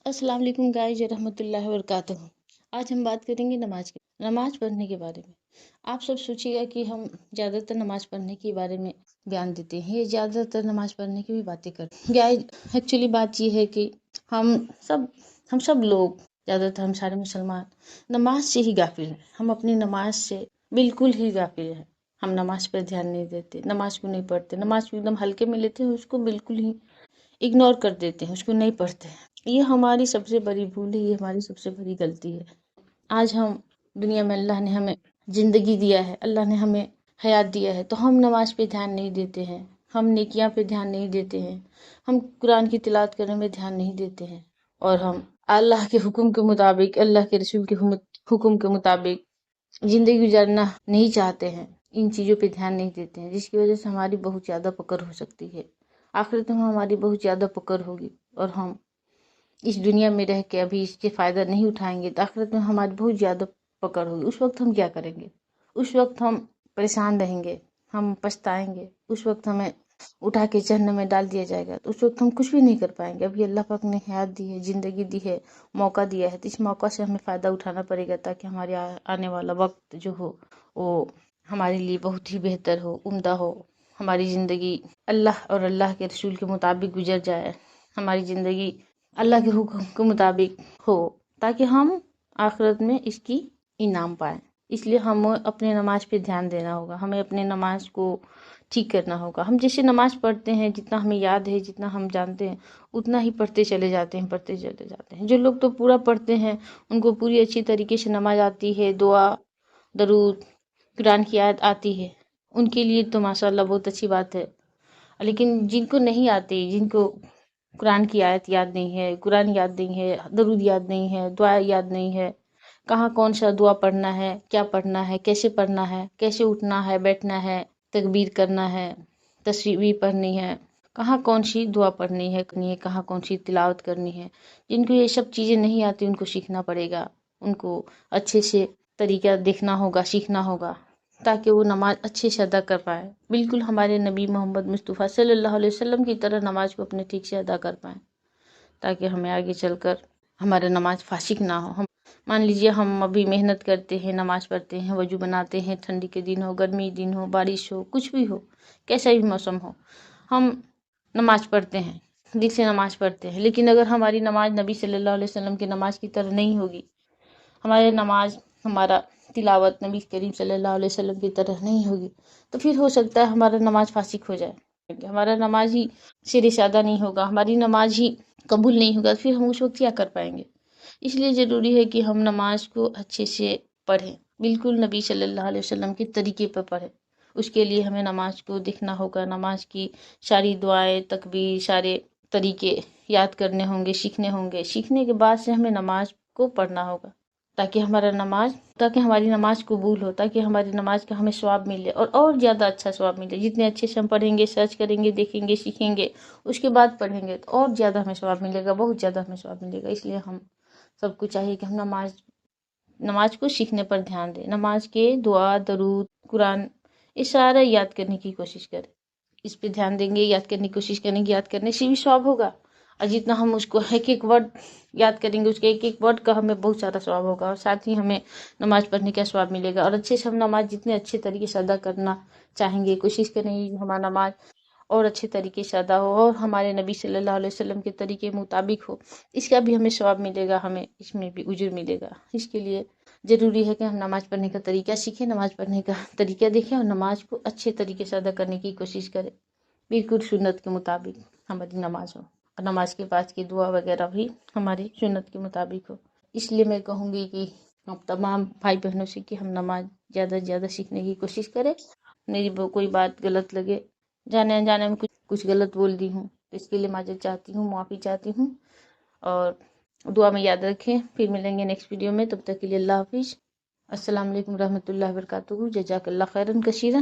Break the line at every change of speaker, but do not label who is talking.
السلام علیکم گائز رحمۃ اللہ وبرکاتہ۔ آج ہم بات کریں گے نماز پڑھنے کے بارے میں۔ آپ سب سوچیے گا کہ ہم زیادہ تر نماز پڑھنے کے بارے میں بیان دیتے ہیں، یہ زیادہ تر نماز پڑھنے کی بھی باتیں کرتے ہیں۔ گائز ایکچولی بات یہ ہے کہ ہم سب لوگ، زیادہ تر ہم سارے مسلمان نماز سے ہی غافل ہیں۔ ہم اپنی نماز سے بالکل ہی غافل ہیں۔ ہم نماز پر دھیان نہیں دیتے، نماز کو نہیں پڑھتے، نماز کو ایک دم ہلکے میں لیتے ہیں، اس کو بالکل ہی اگنور کر دیتے ہیں، اس کو نہیں پڑھتے ہیں۔ یہ ہماری سب سے بڑی بھول ہے، یہ ہماری سب سے بڑی غلطی ہے۔ آج ہم دنیا میں اللہ نے ہمیں زندگی دیا ہے، اللہ نے ہمیں حیات دیا ہے، تو ہم نماز پہ دھیان نہیں دیتے ہیں، ہم نیکیاں پہ دھیان نہیں دیتے ہیں، ہم قرآن کی تلاوت کرنے میں دھیان نہیں دیتے ہیں، اور ہم اللہ کے حکم کے مطابق، اللہ کے رسول کے حکم کے مطابق زندگی گزارنا نہیں چاہتے ہیں، ان چیزوں پہ دھیان نہیں دیتے ہیں، جس کی وجہ سے ہماری بہت زیادہ پکڑ ہو سکتی ہے۔ آخرت میں ہماری بہت زیادہ پکڑ ہوگی، اور ہم اس دنیا میں رہ کے ابھی اس کے فائدہ نہیں اٹھائیں گے تو آخرت میں ہماری بہت زیادہ پکڑ ہوگی۔ اس وقت ہم کیا کریں گے؟ اس وقت ہم پریشان رہیں گے، ہم پچھتائیں گے، اس وقت ہمیں اٹھا کے جہنم میں ڈال دیا جائے گا، تو اس وقت ہم کچھ بھی نہیں کر پائیں گے۔ ابھی اللہ پاک نے حیات دی ہے، زندگی دی ہے، موقع دیا ہے، تو اس موقع سے ہمیں فائدہ اٹھانا پڑے گا، تاکہ ہمارے آنے والا وقت جو ہو وہ ہمارے لیے بہت ہی بہتر ہو، عمدہ ہو، ہماری زندگی اللہ اور اللہ کے رسول کے مطابق گزر جائے، ہماری زندگی اللہ کے حکم کے مطابق ہو، تاکہ ہم آخرت میں اس کی انعام پائیں۔ اس لیے ہمیں اپنے نماز پہ دھیان دینا ہوگا، ہمیں اپنے نماز کو ٹھیک کرنا ہوگا۔ ہم جیسے نماز پڑھتے ہیں، جتنا ہمیں یاد ہے، جتنا ہم جانتے ہیں، اتنا ہی پڑھتے چلے جاتے ہیں۔ جو لوگ تو پورا پڑھتے ہیں، ان کو پوری اچھی طریقے سے نماز آتی ہے، دعا، درود، قرآن کی آیت آتی ہے، ان کے لیے تو ماشاءاللہ بہت اچھی بات ہے۔ لیکن جن کو نہیں آتی، جن کو قرآن کی آیت یاد نہیں ہے، قرآن یاد نہیں ہے، درود یاد نہیں ہے، دعا یاد نہیں ہے، کہاں کون سا دعا پڑھنا ہے، کیا پڑھنا ہے، کیسے اٹھنا ہے، بیٹھنا ہے، تکبیر کرنا ہے، تسبیح پڑھنی ہے، کہاں کون سی دعا پڑھنی ہے، کہاں کون سی تلاوت کرنی ہے۔ جن کو یہ سب چیزیں نہیں آتی، ان کو سیکھنا پڑے گا، ان کو اچھے سے طریقہ دیکھنا ہوگا، سیکھنا ہوگا، تاکہ وہ نماز اچھے سے ادا کر پائے، بالکل ہمارے نبی محمد مصطفیٰ صلی اللہ علیہ وسلم کی طرح نماز کو اپنے ٹھیک سے ادا کر پائیں، تاکہ ہمیں آگے چل کر ہمارا نماز فاسق نہ ہو۔ مان لیجئے ہم ابھی محنت کرتے ہیں، نماز پڑھتے ہیں، وضو بناتے ہیں، ٹھنڈی کے دن ہو، گرمی دن ہو، بارش ہو، کچھ بھی ہو، کیسا بھی موسم ہو، ہم نماز پڑھتے ہیں، دل سے نماز پڑھتے ہیں، لیکن اگر ہماری نماز نبی صلی اللہ علیہ وسلم کی نماز کی طرح نہیں ہوگی، ہمارا تلاوت نبی کریم صلی اللہ علیہ وسلم کی طرح نہیں ہوگی، تو پھر ہو سکتا ہے ہمارا نماز فاسق ہو جائے، ہمارا نماز ہی سر سادہ نہیں ہوگا، ہماری نماز ہی قبول نہیں ہوگا، پھر ہم اس وقت کیا کر پائیں گے؟ اس لیے ضروری ہے کہ ہم نماز کو اچھے سے پڑھیں، بالکل نبی صلی اللہ علیہ وسلم کے طریقے پر پڑھیں۔ اس کے لیے ہمیں نماز کو دیکھنا ہوگا، نماز کی ساری دعائیں، تکبیر، سارے طریقے یاد کرنے ہوں گے، سیکھنے ہوں گے۔ سیکھنے کے بعد سے ہمیں نماز کو پڑھنا ہوگا، تاکہ ہماری نماز قبول ہو، تاکہ ہماری نماز کا ہمیں ثواب ملے، اور زیادہ اچھا ثواب ملے۔ جتنے اچھے سے ہم پڑھیں گے، سرچ کریں گے، دیکھیں گے، سیکھیں گے، اس کے بعد پڑھیں گے، تو اور زیادہ ہمیں ثواب ملے گا، بہت زیادہ ہمیں ثواب ملے گا۔ اس لیے ہم سب کو چاہیے کہ ہم نماز کو سیکھنے پر دھیان دیں، نماز کے دعا، درود، قرآن، یہ سارا یاد کرنے کی کوشش کریں۔ اس پہ دھیان دیں گے، یاد کرنے کی کوشش کریں گے، یاد کرنے سے بھی ثواب ہوگا، اور جتنا ہم اس کو ایک ایک ورڈ یاد کریں گے، اس کے ایک ایک ورڈ کا ہمیں بہت سارا ثواب ہوگا، اور ساتھ ہی ہمیں نماز پڑھنے کا ثواب ملے گا، اور اچھے سے ہم نماز جتنے اچھے طریقے سے ادا کرنا چاہیں گے، کوشش کریں گے کہ ہمارا نماز اور اچھے طریقے سے ادا ہو، اور ہمارے نبی صلی اللہ علیہ وسلم کے طریقے مطابق ہو۔ اس کا بھی ہمیں ثواب ملے گا، ہمیں اس میں بھی اجر ملے گا۔ اس کے لیے ضروری ہے کہ ہم نماز پڑھنے کا طریقہ سیکھیں، نماز پڑھنے کا طریقہ دیکھیں، اور نماز کو اچھے طریقے سے ادا کرنے کی کوشش کریں، بالکل سنت کے مطابق ہماری نماز ہو، اور نماز کے بعد کی دعا وغیرہ بھی ہماری سنت کے مطابق ہو۔ اس لیے میں کہوں گی کہ ہم تمام بھائی بہنوں سے کہ ہم نماز زیادہ سے زیادہ سیکھنے کی کوشش کریں۔ میری کوئی بات غلط لگے، جانے انجانے میں کچھ غلط بول دی ہوں، تو اس کے لیے معذرت چاہتی ہوں، معافی چاہتی ہوں، اور دعا میں یاد رکھیں۔ پھر ملیں گے نیکسٹ ویڈیو میں، تب تک کے لیے اللہ حافظ۔ السلام علیکم رحمۃ اللہ وبرکاتہ۔ جزاک اللہ خیرا کثیرا۔